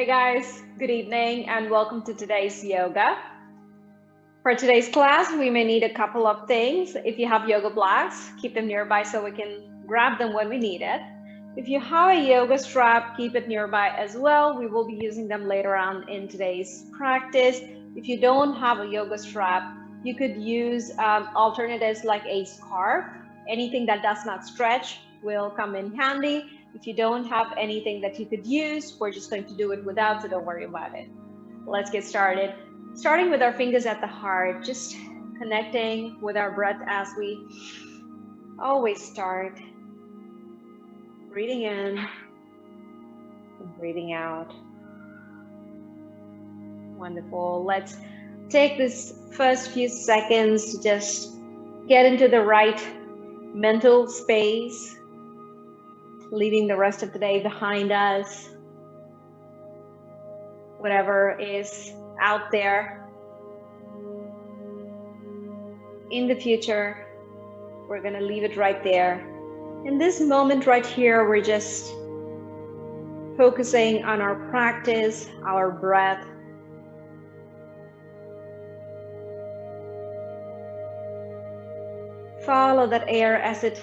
Hey guys, good evening and welcome to today's yoga. For today's class, we may need a couple of things. If you have yoga blocks, keep them nearby so we can grab them when we need it. If you have a yoga strap, keep it nearby as well. We will be using them later on in today's practice. If you don't have a yoga strap, you could use alternatives like a scarf. Anything that does not stretch will come in handy. If you don't have anything that you could use, we're just going to do it without, so don't worry about it. Let's get started. Starting with our fingers at the heart, just connecting with our breath as we always start. Breathing in and breathing out. Wonderful. Let's take this first few seconds to just get into the right mental space, leaving the rest of the day behind us. Whatever is out there in the future, we're going to leave it right there. In this moment right here, we're just focusing on our practice, our breath. Follow that air as it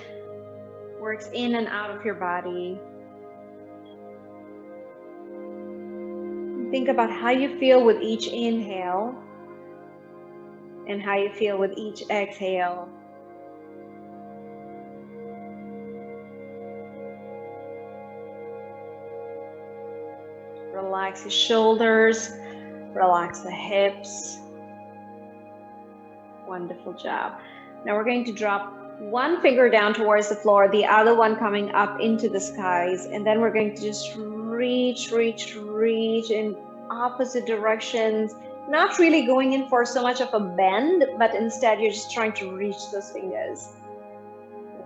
works in and out of your body. Think about how you feel with each inhale and how you feel with each exhale. Relax the shoulders, relax the hips. Wonderful job. Now we're going to drop one finger down towards the floor, the other one coming up into the skies, and then we're going to just reach in opposite directions, not really going in for so much of a bend, but instead you're just trying to reach those fingers.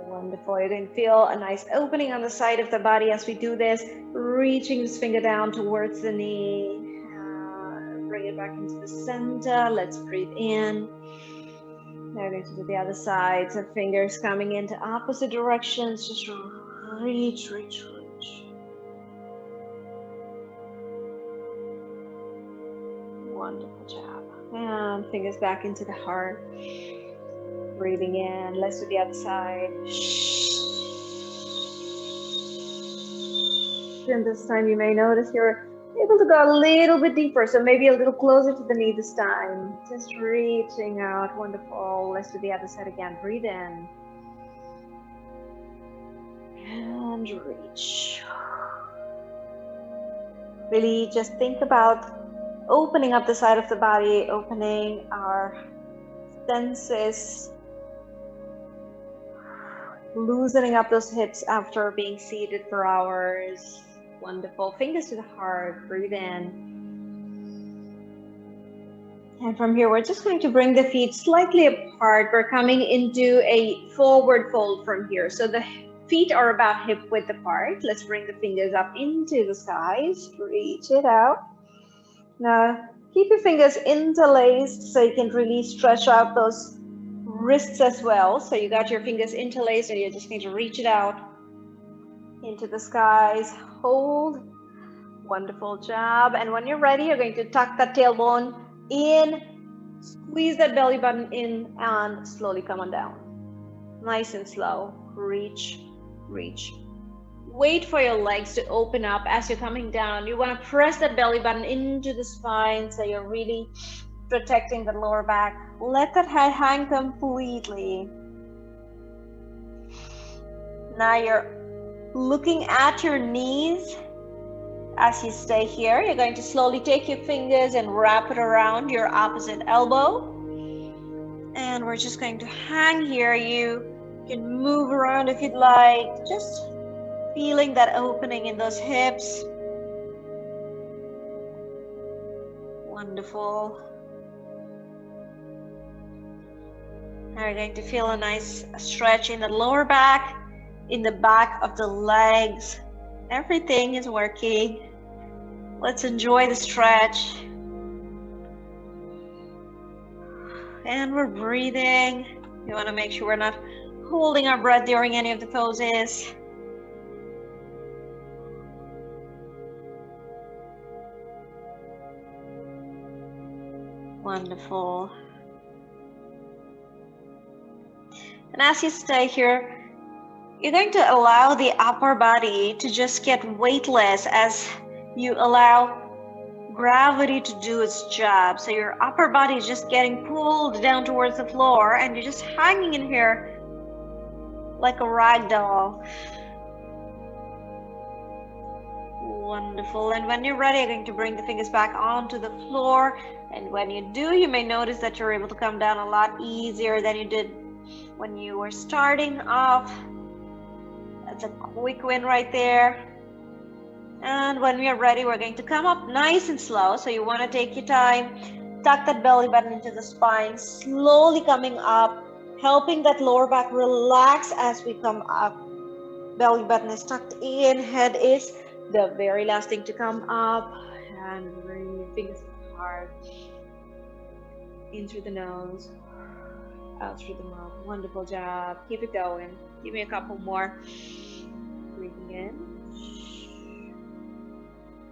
Wonderful. You're going to feel a nice opening on the side of the body as we do this, reaching this finger down towards the knee. Bring it back into the center. Let's breathe in. Now going to do the other side. So fingers coming into opposite directions. Just reach. Wonderful job. And fingers back into the heart. Breathing in. Let's do the other side. And this time you may notice you're able to go a little bit deeper, so maybe a little closer to the knee this time. Just reaching out. Wonderful. Let's do the other side again. Breathe in. And reach. Really just think about opening up the side of the body, opening our senses, loosening up those hips after being seated for hours. Wonderful. Fingers to the heart. Breathe in. And from here, we're just going to bring the feet slightly apart. We're coming into a forward fold from here. So the feet are about hip width apart. Let's bring the fingers up into the skies. Reach it out. Now, keep your fingers interlaced so you can really stretch out those wrists as well. So you got your fingers interlaced and you're just going to reach it out into the skies. Hold. Wonderful job. And when you're ready, you're going to tuck that tailbone in, squeeze that belly button in, and slowly come on down. Nice and slow. Reach. Wait for your legs to open up as you're coming down. You want to press that belly button into the spine so you're really protecting the lower back. Let that head hang completely. Now you're looking at your knees. As you stay here, you're going to slowly take your fingers and wrap it around your opposite elbow. And we're just going to hang here. You can move around if you'd like. Just feeling that opening in those hips. Wonderful. Now you're going to feel a nice stretch in the lower back, in the back of the legs. Everything is working. Let's enjoy the stretch. And we're breathing. You want to make sure we're not holding our breath during any of the poses. Wonderful. And as you stay here, you're going to allow the upper body to just get weightless as you allow gravity to do its job. So your upper body is just getting pulled down towards the floor and you're just hanging in here like a rag doll. Wonderful. And when you're ready, you're going to bring the fingers back onto the floor. And when you do, you may notice that you're able to come down a lot easier than you did when you were starting off. That's a quick win right there. And when we are ready, we're going to come up nice and slow. So you want to take your time, tuck that belly button into the spine, slowly coming up, helping that lower back relax as we come up. Belly button is tucked in, head is the very last thing to come up, and bring your fingers apart, in through the nose, out through the mouth. Wonderful job. Keep it going. Give me a couple more. Breathing in,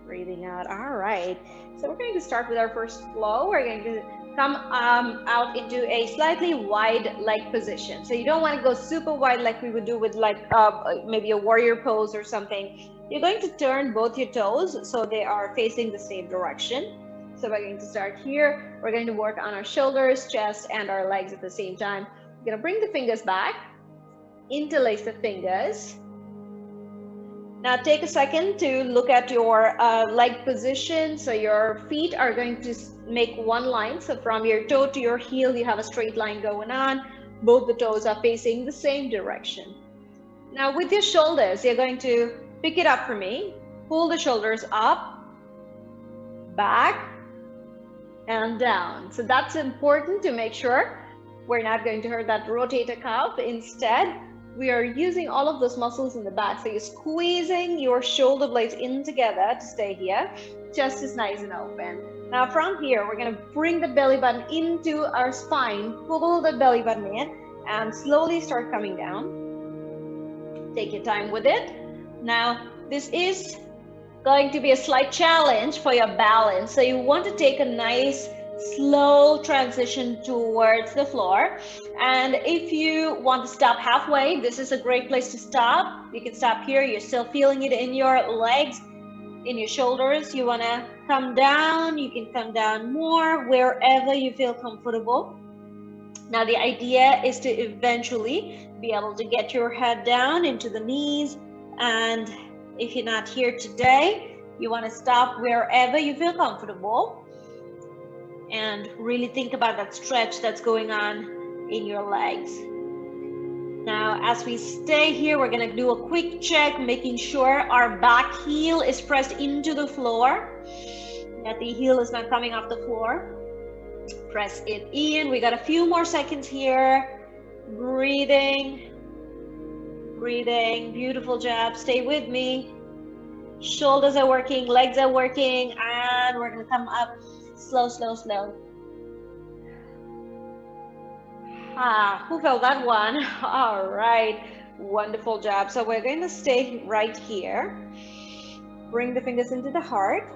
breathing out. All right. So we're going to start with our first flow. We're going to come out into a slightly wide leg position. So you don't want to go super wide like we would do with like maybe a warrior pose or something. You're going to turn both your toes so they are facing the same direction. So we're going to start here. We're going to work on our shoulders, chest, and our legs at the same time. We're going to bring the fingers back, interlace the fingers. Now take a second to look at your leg position. So your feet are going to make one line. So from your toe to your heel, you have a straight line going on. Both the toes are facing the same direction. Now with your shoulders, you're going to pick it up for me. Pull the shoulders up, back, and down. So that's important to make sure we're not going to hurt that rotator cuff. Instead, we are using all of those muscles in the back. So you're squeezing your shoulder blades in together to stay here. Chest is nice and open. Now from here, we're going to bring the belly button into our spine. Pull the belly button in and slowly start coming down. Take your time with it. Now, this is going to be a slight challenge for your balance. So you want to take a nice slow transition towards the floor. And if you want to stop halfway, this is a great place to stop. You can stop here. You're still feeling it in your legs, in your shoulders. You want to come down. You can come down more wherever you feel comfortable. Now the idea is to eventually be able to get your head down into the knees. And if you're not here today, you want to stop wherever you feel comfortable and really think about that stretch that's going on in your legs. Now, as we stay here, we're going to do a quick check, making sure our back heel is pressed into the floor, that the heel is not coming off the floor. Press it in. We got a few more seconds here. Breathing. Breathing. Beautiful job. Stay with me. Shoulders are working, legs are working, and we're going to come up slow, slow, slow. Who felt that one? All right. Wonderful job. So we're going to stay right here. Bring the fingers into the heart.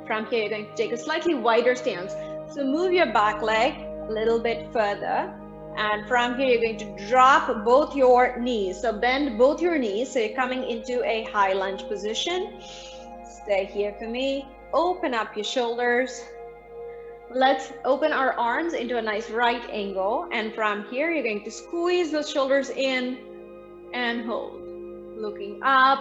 From here, you're going to take a slightly wider stance. So move your back leg a little bit further. And from here, you're going to drop both your knees. So bend both your knees. So you're coming into a high lunge position. Stay here for me. Open up your shoulders. Let's open our arms into a nice right angle. And from here, you're going to squeeze those shoulders in and hold. Looking up,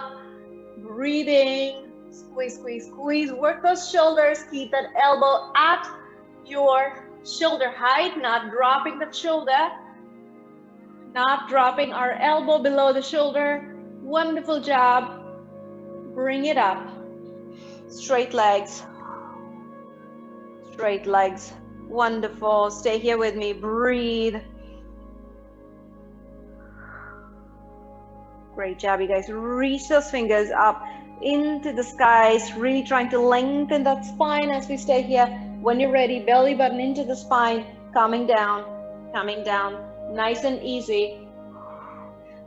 breathing. Squeeze, squeeze, squeeze. Work those shoulders. Keep that elbow at your shoulder height, not dropping the shoulder, not dropping our elbow below the shoulder. Wonderful job. Bring it up. Straight legs. Straight legs. Wonderful. Stay here with me. Breathe. Great job, you guys. Reach those fingers up into the skies, really trying to lengthen that spine as we stay here. When you're ready, belly button into the spine, coming down, nice and easy.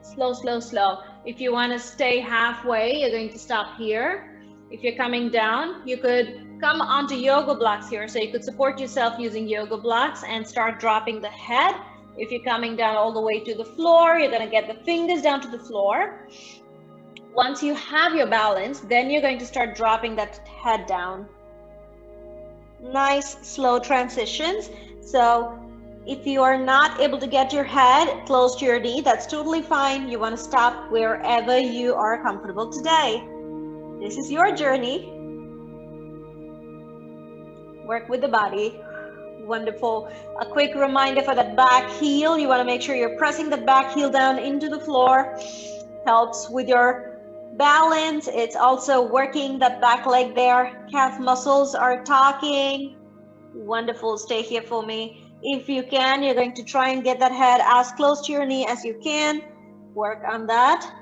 Slow, slow, slow. If you want to stay halfway, you're going to stop here. If you're coming down, you could come onto yoga blocks here. So you could support yourself using yoga blocks and start dropping the head. If you're coming down all the way to the floor, you're going to get the fingers down to the floor. Once you have your balance, then you're going to start dropping that head down. Nice, slow transitions. So if you are not able to get your head close to your knee, that's totally fine. You want to stop wherever you are comfortable today. This is your journey. Work with the body. Wonderful. A quick reminder for that back heel. You want to make sure you're pressing the back heel down into the floor. Helps with your balance. It's also working that back leg there. Calf muscles are talking. Wonderful. Stay here for me. If you can, you're going to try and get that head as close to your knee as you can. Work on that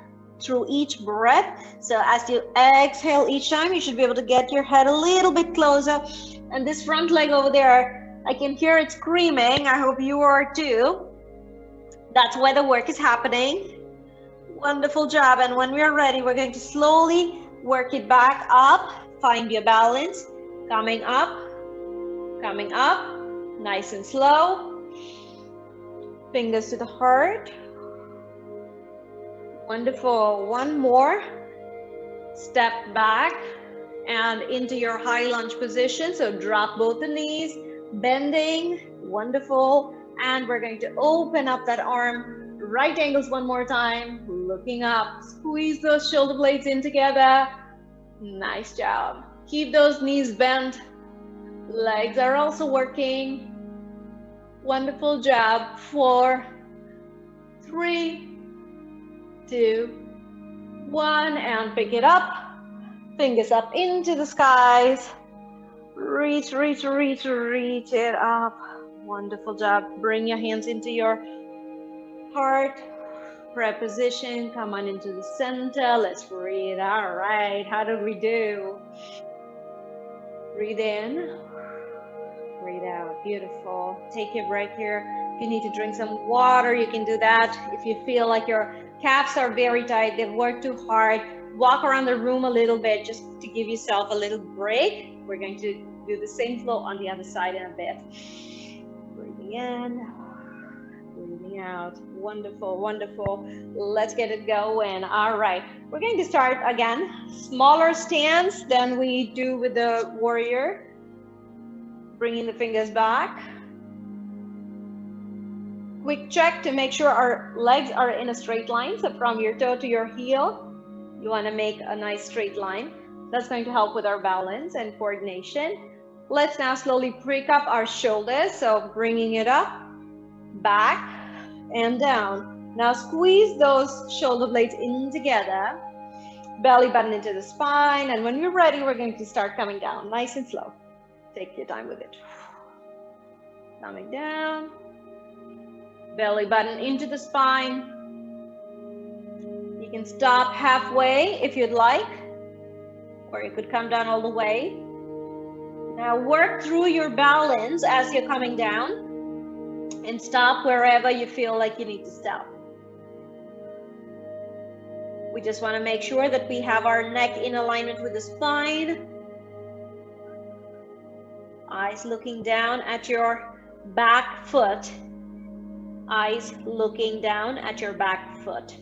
through each breath. So as you exhale each time, you should be able to get your head a little bit closer. And this front leg over there, I can hear it screaming. I hope you are too. That's where the work is happening. Wonderful job. And when we're ready, we're going to slowly work it back up. Find your balance. Coming up, nice and slow. Fingers to the heart. Wonderful. One more. Step back and into your high lunge position. So drop both the knees, bending. Wonderful. And we're going to open up that arm. Right angles one more time. Looking up. Squeeze those shoulder blades in together. Nice job. Keep those knees bent. Legs are also working. Wonderful job. 4, 3, 2, 1, and pick it up. Fingers up into the skies. Reach it up. Wonderful job. Bring your hands into your heart. Prayer position. Come on into the center. Let's breathe. All right. How did we do? Breathe in. Breathe out. Beautiful. Take a break here. If you need to drink some water, you can do that. If you feel like your calves are very tight, they've worked too hard, walk around the room a little bit just to give yourself a little break. We're going to do the same flow on the other side in a bit. Breathing in, breathing out. Wonderful, wonderful. Let's get it going. All right. We're going to start again. Smaller stance than we do with the warrior. Bringing the fingers back. Quick check to make sure our legs are in a straight line. So from your toe to your heel, you want to make a nice straight line. That's going to help with our balance and coordination. Let's now slowly break up our shoulders. So bringing it up, back, and down. Now squeeze those shoulder blades in together. Belly button into the spine. And when we're ready, we're going to start coming down nice and slow. Take your time with it. Coming down. Belly button into the spine. You can stop halfway if you'd like, or you could come down all the way. Now work through your balance as you're coming down and stop wherever you feel like you need to stop. We just want to make sure that we have our neck in alignment with the spine. Eyes looking down at your back foot. Eyes looking down at your back foot.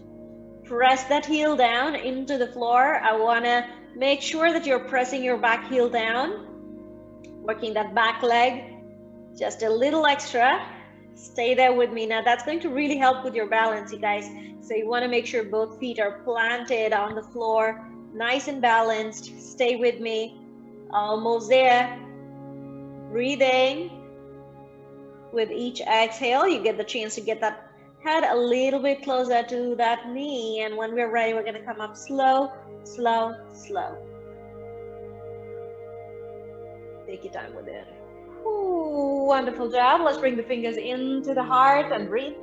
Press that heel down into the floor. I want to make sure that you're pressing your back heel down. Working that back leg just a little extra. Stay there with me. Now that's going to really help with your balance, you guys. So you want to make sure both feet are planted on the floor, nice and balanced. Stay with me. Almost there. Breathing. With each exhale, you get the chance to get that head a little bit closer to that knee. And when we're ready, we're going to come up slow, slow, slow. Take your time with it. Ooh, wonderful job. Let's bring the fingers into the heart and breathe.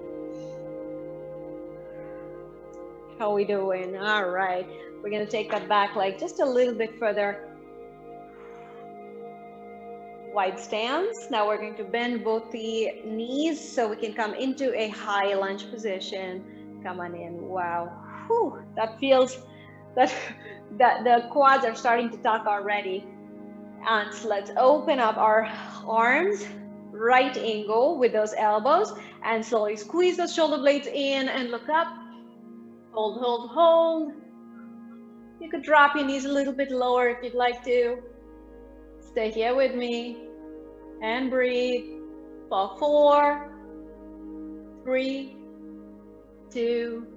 How are we doing? All right. We're going to take that back leg just a little bit further. Wide stance. Now we're going to bend both the knees so we can come into a high lunge position. Come on in. Wow. Whew, that feels that the quads are starting to talk already. And let's open up our arms, right angle with those elbows, and slowly squeeze those shoulder blades in and look up. Hold, hold, hold. You could drop your knees a little bit lower if you'd like to. Stay here with me and breathe. For 4, 3, 2,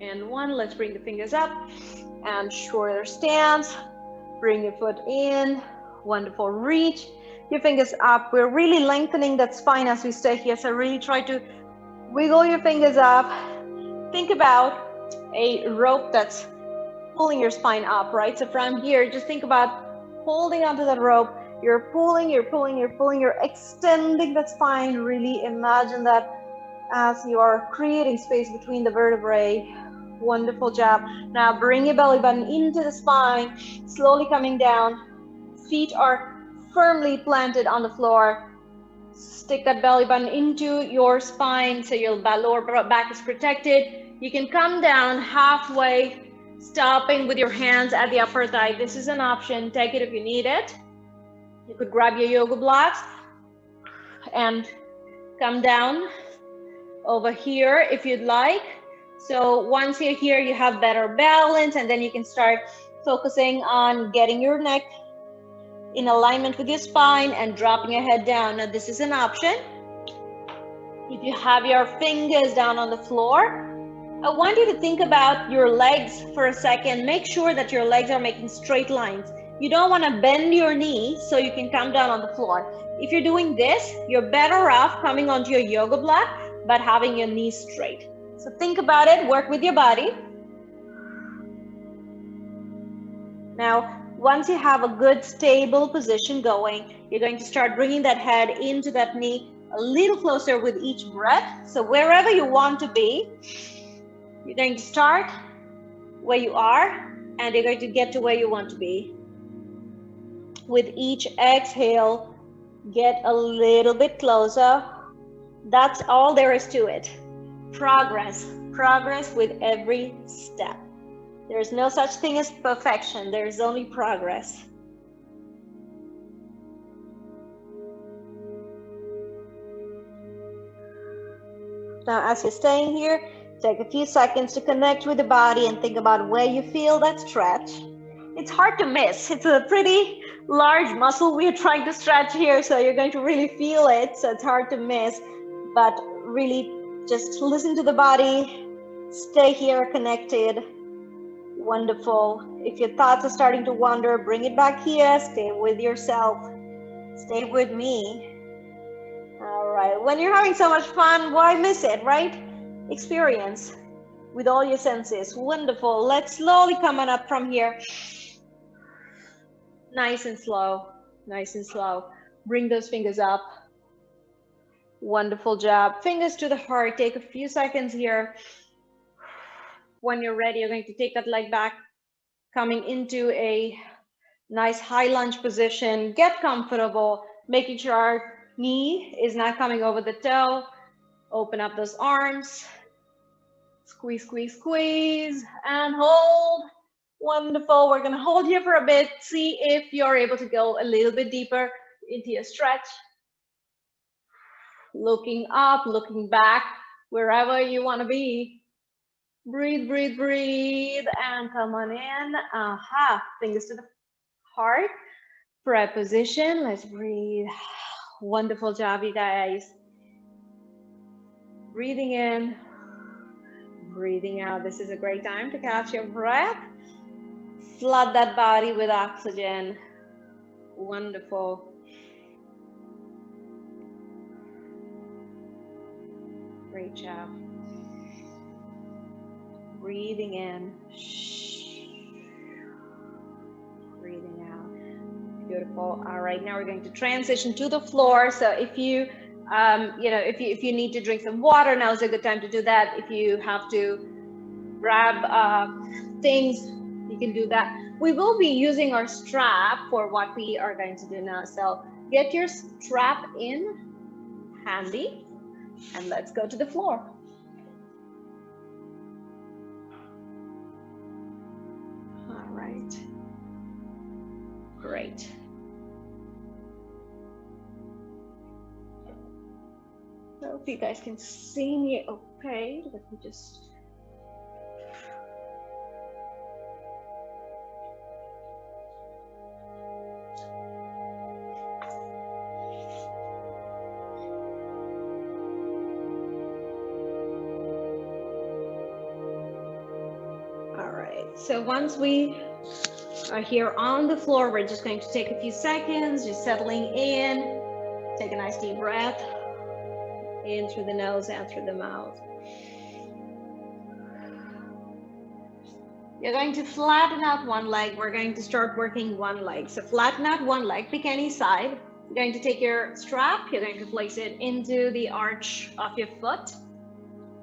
and 1. Let's bring the fingers up and shoulder stance. Bring your foot in. Wonderful. Reach your fingers up. We're really lengthening that spine as we stay here. So really try to wiggle your fingers up. Think about a rope that's pulling your spine up, right? So from here, just think about holding onto that rope. You're pulling, you're pulling, you're pulling, you're extending that spine. Really imagine that as you are creating space between the vertebrae. Wonderful job. Now bring your belly button into the spine, slowly coming down. Feet are firmly planted on the floor. Stick that belly button into your spine so your lower back is protected. You can come down halfway, stopping with your hands at the upper thigh. This is an option. Take it if you need it. You could grab your yoga blocks and come down over here if you'd like. So once you're here, you have better balance, and then you can start focusing on getting your neck in alignment with your spine and dropping your head down. Now this is an option. If you have your fingers down on the floor, I want you to think about your legs for a second. Make sure that your legs are making straight lines. You don't want to bend your knee so you can come down on the floor. If you're doing this, you're better off coming onto your yoga block, but having your knees straight. So think about it, work with your body. Now, once you have a good stable position going, you're going to start bringing that head into that knee a little closer with each breath. So wherever you want to be, you're going to start where you are, and you're going to get to where you want to be. With each exhale, get a little bit closer. That's all there is to it. Progress, progress with every step. There's no such thing as perfection. There's only progress. Now, as you're staying here, take a few seconds to connect with the body and think about where you feel that stretch. It's hard to miss. It's a pretty large muscle we're trying to stretch here, so you're going to really feel it, so it's hard to miss. But really just listen to the body, stay here connected. Wonderful. If your thoughts are starting to wander, bring it back here, stay with yourself, stay with me. All right, when you're having so much fun, why miss it, right? Experience with all your senses. Wonderful. Let's slowly come on up from here. Nice and slow, nice and slow. Bring those fingers up. Wonderful job. Fingers to the heart. Take a few seconds here. When you're ready, you're going to take that leg back, coming into a nice high lunge position. Get comfortable, making sure our knee is not coming over the toe. Open up those arms. Squeeze, squeeze, squeeze, and hold. Wonderful. We're going to hold here for a bit. See if you're able to go a little bit deeper into your stretch. Looking up, looking back, wherever you want to be. Breathe, breathe, breathe, and come on in. Aha, fingers to the heart. Prep position. Let's breathe. Wonderful job, you guys. Breathing in, breathing out. This is a great time to catch your breath. Flood that body with oxygen. Wonderful. Great job. Breathing in. Breathing out. Beautiful. All right, now we're going to transition to the floor. So if you if you need to drink some water, now is a good time to do that. If you have to grab things, you can do that. We will be using our strap for what we are going to do now. So get your strap in handy, and let's go to the floor. All right. Great. I hope you guys can see me okay. Let me just. All right, so once we are here on the floor, we're just going to take a few seconds, just settling in. Take a nice deep breath in through the nose and through the mouth. You're going to flatten out one leg. We're going to start working one leg. So flatten out one leg, pick any side. You're going to take your strap. You're going to place it into the arch of your foot.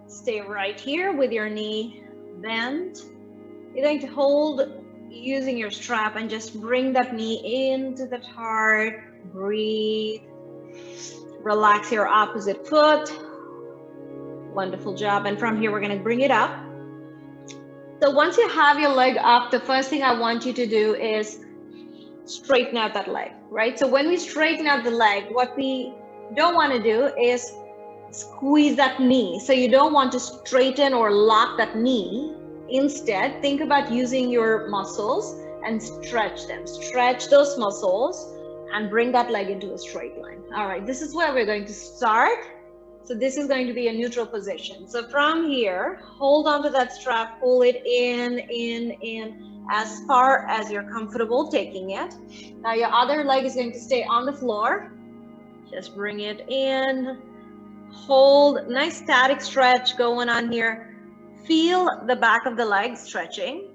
Stay right here with your knee bent. You're going to hold using your strap and just bring that knee into the heart. Breathe. Relax your opposite foot. Wonderful job. And from here, we're going to bring it up. So once you have your leg up, the first thing I want you to do is straighten out that leg, right? So when we straighten out the leg, what we don't want to do is squeeze that knee. So you don't want to straighten or lock that knee. Instead, think about using your muscles and stretch them. Stretch those muscles and bring that leg into a straight line. All right, this is where we're going to start. So this is going to be a neutral position. So from here, hold on to that strap, pull it in, as far as you're comfortable taking it. Now your other leg is going to stay on the floor. Just bring it in, hold, nice static stretch going on here. Feel the back of the leg stretching.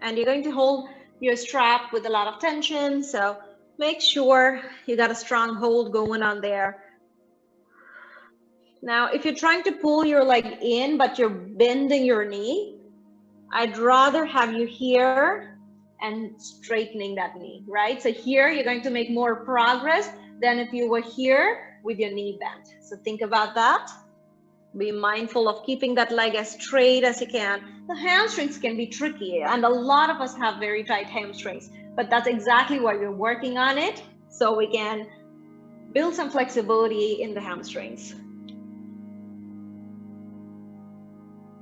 And you're going to hold your strap with a lot of tension. So make sure you got a strong hold going on there. Now, if you're trying to pull your leg in, but you're bending your knee, I'd rather have you here and straightening that knee, right? So here, you're going to make more progress than if you were here with your knee bent. So think about that. Be mindful of keeping that leg as straight as you can. The hamstrings can be tricky, and a lot of us have very tight hamstrings, but that's exactly why we're working on it, so we can build some flexibility in the hamstrings.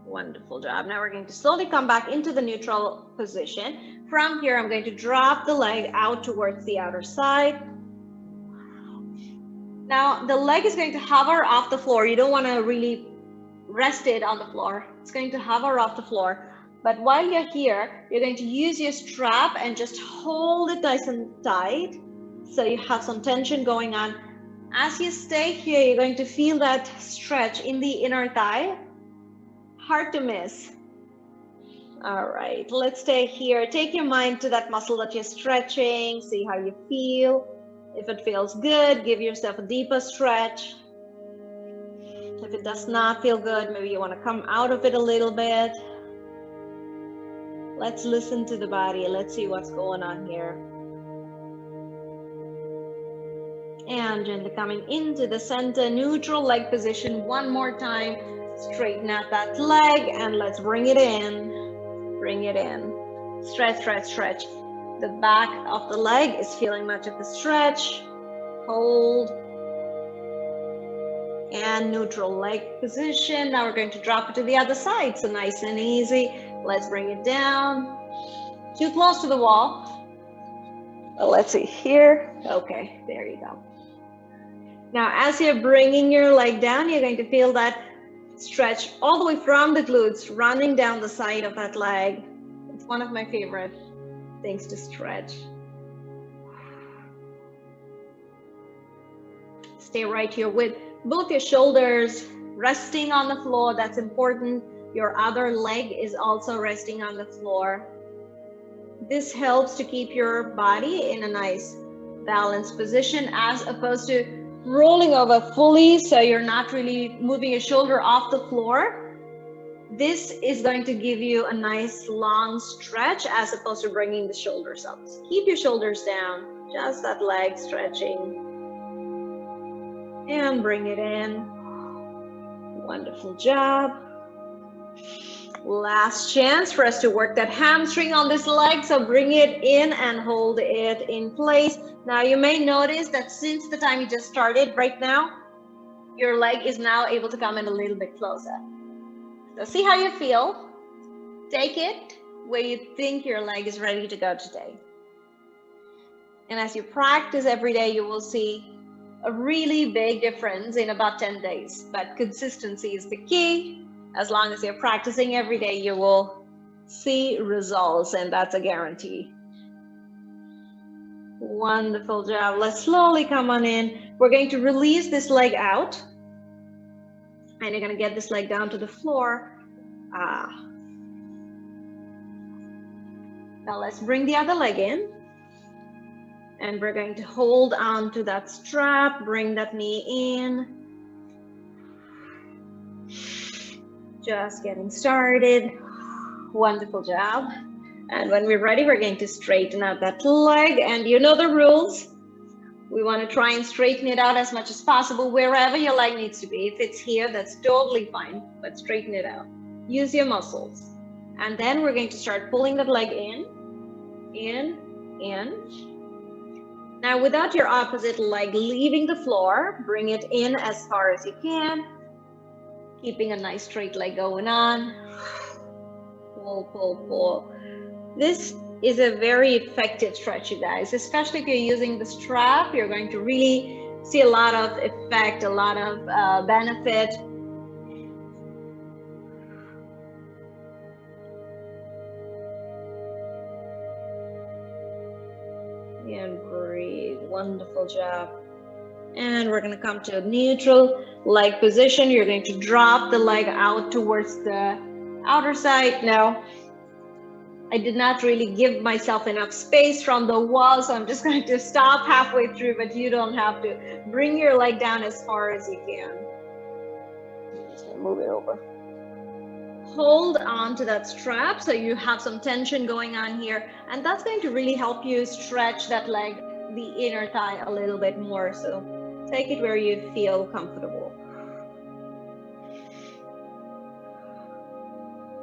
Wonderful job. Now we're going to slowly come back into the neutral position. From here, I'm going to drop the leg out towards the outer side. Now the leg is going to hover off the floor. You don't want to really rest it on the floor. It's going to hover off the floor. But while you're here, you're going to use your strap and just hold it nice and tight. So you have some tension going on. As you stay here, you're going to feel that stretch in the inner thigh. Hard to miss. All right, let's stay here. Take your mind to that muscle that you're stretching. See how you feel. If it feels good, give yourself a deeper stretch. If it does not feel good, maybe you want to come out of it a little bit. Let's listen to the body. Let's see what's going on here. And gently coming into the center, neutral leg position one more time. Straighten out that leg and let's bring it in. Bring it in. Stretch, stretch, stretch. The back of the leg is feeling much of the stretch. Hold. And neutral leg position. Now we're going to drop it to the other side. So nice and easy. Let's bring it down. Too close to the wall. Let's see here. Okay, there you go. Now as you're bringing your leg down, you're going to feel that stretch all the way from the glutes running down the side of that leg. It's one of my favorite things to stretch. Stay right here with both your shoulders resting on the floor. That's important. Your other leg is also resting on the floor. This helps to keep your body in a nice balanced position as opposed to rolling over fully, so you're not really moving your shoulder off the floor. This is going to give you a nice long stretch as opposed to bringing the shoulders up. So keep your shoulders down, just that leg stretching. And bring it in. Wonderful job. Last chance for us to work that hamstring on this leg. So bring it in and hold it in place. Now you may notice that since the time you just started right now, your leg is now able to come in a little bit closer. So see how you feel. Take it where you think your leg is ready to go today. And as you practice every day, you will see a really big difference in about 10 days. But consistency is the key. As long as you're practicing every day, you will see results, and that's a guarantee. Wonderful job. Let's slowly come on in. We're going to release this leg out, and you're going to get this leg down to the floor. Now let's bring the other leg in, and we're going to hold on to that strap, bring that knee in. Just getting started. Wonderful job. And when we're ready, we're going to straighten out that leg, and you know the rules. We want to try and straighten it out as much as possible wherever your leg needs to be. If it's here, that's totally fine, but straighten it out. Use your muscles. And then we're going to start pulling that leg in. Now without your opposite leg leaving the floor, bring it in as far as you can, keeping a nice straight leg going on. Pull, pull, pull. This is a very effective stretch, you guys, especially if you're using the strap. You're going to really see a lot of effect, a lot of benefit. And breathe. Wonderful job. And we're going to come to a neutral leg position. You're going to drop the leg out towards the outer side. Now, I did not really give myself enough space from the wall, so I'm just going to stop halfway through, but you don't have to. Bring your leg down as far as you can. I'm just going to move it over. Hold on to that strap so you have some tension going on here, and that's going to really help you stretch that leg, the inner thigh, a little bit more. So take it where you feel comfortable.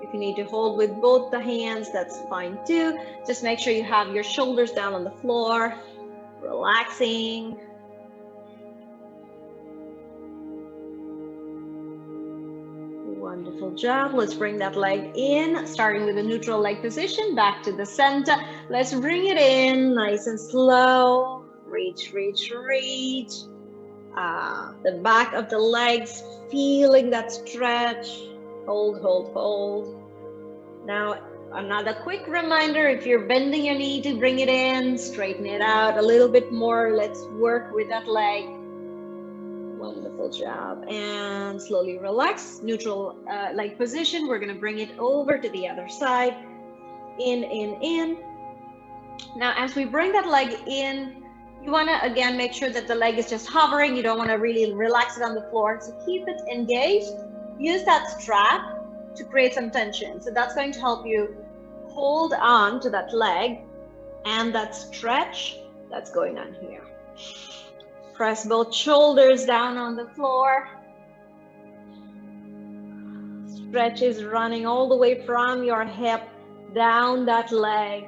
If you need to hold with both the hands, that's fine too. Just make sure you have your shoulders down on the floor, relaxing. Wonderful job. Let's bring that leg in, starting with a neutral leg position, back to the center. Let's bring it in nice and slow. Reach, reach, reach. The back of the legs, feeling that stretch. Hold, hold, hold. Now, another quick reminder, if you're bending your knee to bring it in, straighten it out a little bit more. Let's work with that leg. Wonderful job. And slowly relax. Neutral leg position. We're going to bring it over to the other side. In, in, in. Now, as we bring that leg in, you want to, again, make sure that the leg is just hovering. You don't want to really relax it on the floor. So keep it engaged. Use that strap to create some tension. So that's going to help you hold on to that leg and that stretch that's going on here. Press both shoulders down on the floor. Stretch is running all the way from your hip down that leg.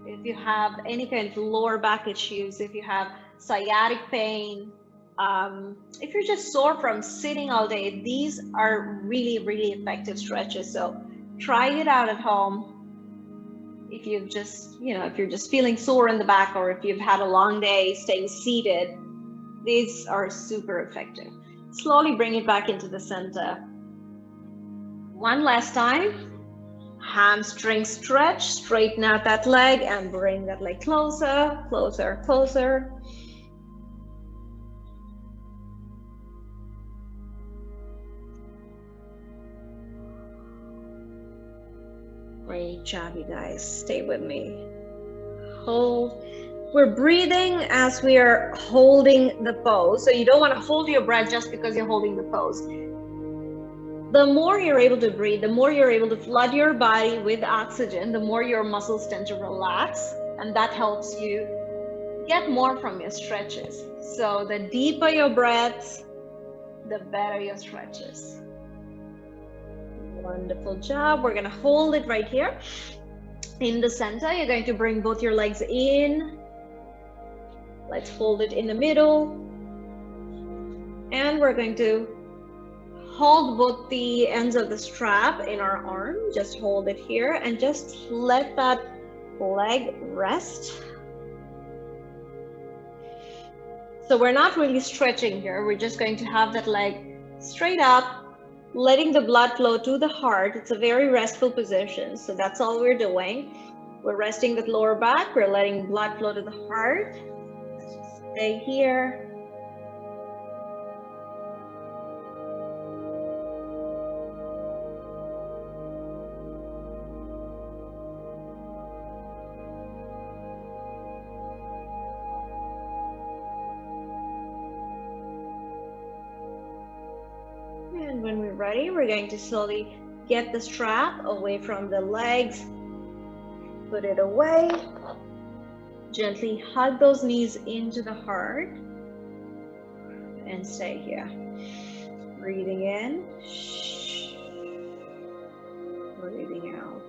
If you have any kind of lower back issues, if you have sciatic pain, if you're just sore from sitting all day, these are really, really effective stretches. So try it out at home. If you've just, if you're just feeling sore in the back, or if you've had a long day staying seated, these are super effective. Slowly bring it back into the center. One last time. Hamstring stretch, straighten out that leg and bring that leg closer, closer, closer. Great job, you guys. Stay with me. Hold. We're breathing as we are holding the pose. So you don't want to hold your breath just because you're holding the pose. The more you're able to breathe, the more you're able to flood your body with oxygen, the more your muscles tend to relax, and that helps you get more from your stretches. So the deeper your breaths, the better your stretches. Wonderful job. We're going to hold it right here in the center. You're going to bring both your legs in Let's hold it in the middle. And we're going to hold both the ends of the strap in our arm. Just hold it here and just let that leg rest. So we're not really stretching here. We're just going to have that leg straight up, letting the blood flow to the heart. It's a very restful position. So that's all we're doing. We're resting the lower back. We're letting blood flow to the heart. Let's just stay here. And when we're ready, we're going to slowly get the strap away from the legs. Put it away. Gently hug those knees into the heart. And stay here. Breathing in. Breathing out.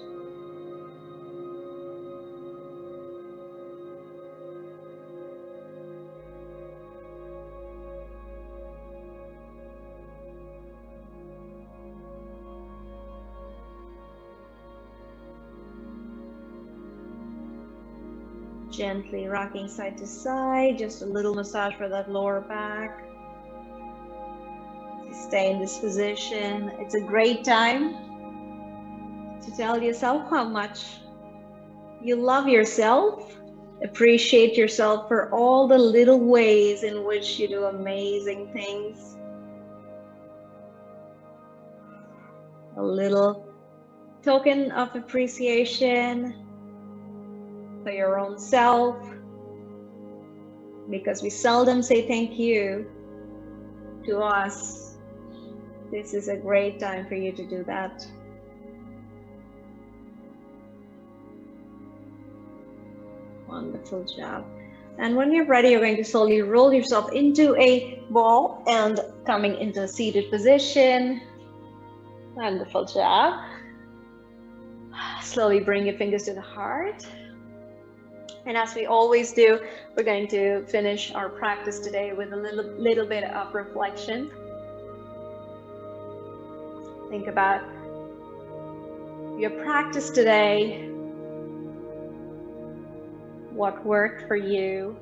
Gently rocking side to side, just a little massage for that lower back. Stay in this position. It's a great time to tell yourself how much you love yourself, appreciate yourself for all the little ways in which you do amazing things. A little token of appreciation for your own self, because we seldom say thank you to us. This is a great time for you to do that. Wonderful job. And when you're ready, you're going to slowly roll yourself into a ball and coming into a seated position. Wonderful job. Slowly bring your fingers to the heart. And as we always do, we're going to finish our practice today with a little bit of reflection. Think about your practice today. What worked for you?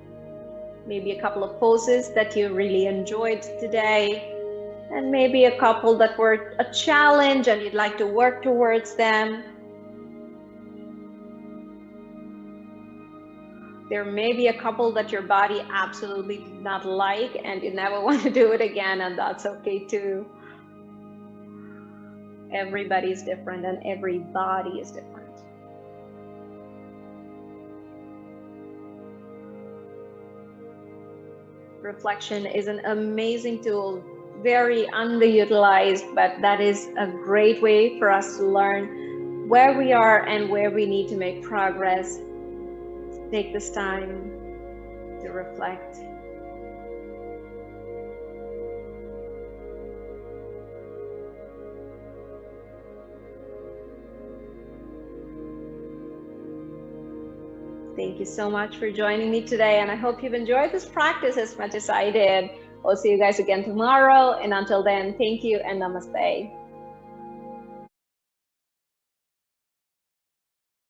Maybe a couple of poses that you really enjoyed today, and maybe a couple that were a challenge and you'd like to work towards them. There may be a couple that your body absolutely did not like and you never want to do it again, and that's okay too. Everybody's different and every body is different. Reflection is an amazing tool, very underutilized, but that is a great way for us to learn where we are and where we need to make progress. Take this time to reflect. Thank you so much for joining me today, and I hope you've enjoyed this practice as much as I did. I'll see you guys again tomorrow, and until then, thank you and namaste.